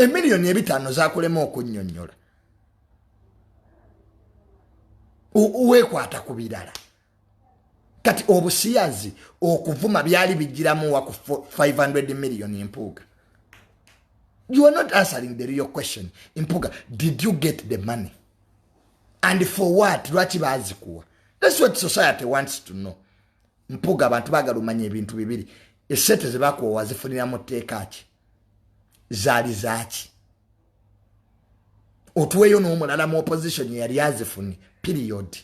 Emiliyoni ebitano zakulema okunnyonnyola. Uwekwata ku birala. Kati obusiyazi okuvuma byali bijiramu wa ku 500 million Mpuuga. You are not answering the real question. Mpuuga, did you get the money? And for what? Lwaki bazikuwa? That's what society wants to know. Mpuuga abantu bagala umanye ebintu bibiri. Esete zebakuwa wazifunira mu tteeka ki? Zaali zaaki? Otuweyo n'omulala mu opposition yali azifuni. Period.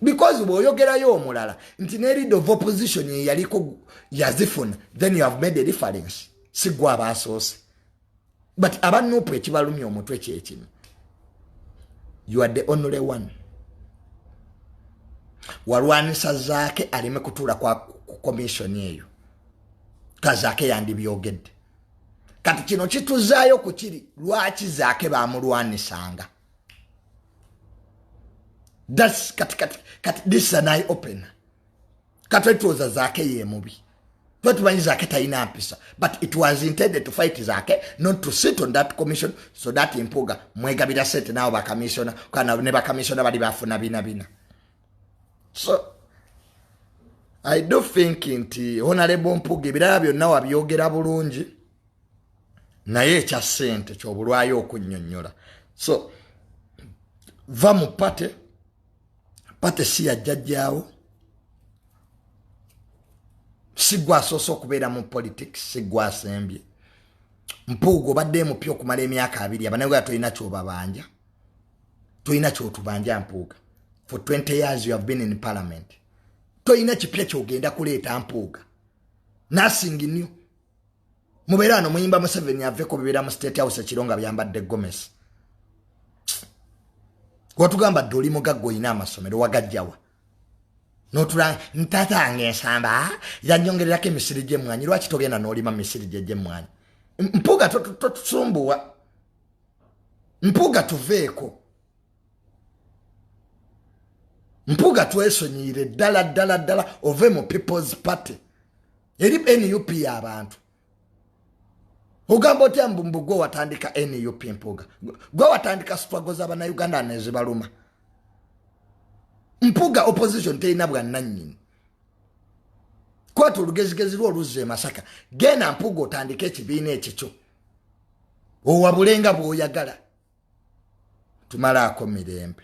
Because bw'oyogerayo omulala nti ne leader of opposition yaliko yazifuna, then you have made a difference. Sigwa abasoose. But abanupu ekibalumya omutwe kyekimu. You are the only one. Walwanisa Zaake alime kutuula kwa commission eyo. Kazaake yandibyogedde. Kati kino kituzaayo ku kiri lwaki Zaake bamulwanisanga. That's kati this is an eye opener. Kati it was Zaake ye mubi. Not one Zaake taina mpisa. But it was intended to fight Zaake, not to sit on that commission, so that Mpuuga mwega bida set now ba commissioner, kana neba commissioner bali bafuna bina. So I do think nti Honorable Mpuuga ebirala byonna wabyogera bulungi naye ekya ssente ky'obulwayo okunnyonnyola. So va mu pate si yajjajjaawo, sigwa asoose okubeera mu politics, sigwa asembye. Mpuuga obadde mupya okumala emyaka 2, abannayuganda tolina ky'obabanja, tolina ky'otubanja Mpuuga. For 20 years you have been in parliament. Tolina kipya ky'ogenda kuleeta Mpuuga. Nothing new. Mubeera wano muyimba Museveni aveko bibeera mu State House Kironga byambadde Gomez. Watugamba doli mugaggo ina amasomero wagajjawa. Notula ntatange ensamba yannyongererako emisiri gy'emmwanyi. Lwaki togenda n'olima misiri gy'emmwanyi? Mpuuga totusumbuwa. Mpuuga tuveeko. Mpuuga twesonyiire ddala ove mu People's Party. Eri NUP y'abantu. Ogamba otya mbumbu gwe watandika NUP Mpuuga. Gwe watandika struggle z'Abannayuganda nezibaluma. Mpuuga opposition terina bwannannyini. Kwata olugezigezi lwo oluzza e Masaka. Genda Mpuuga otandika ekibiina ekikyo. Owabulenga bw'oyagala. Tumalaako mirembe.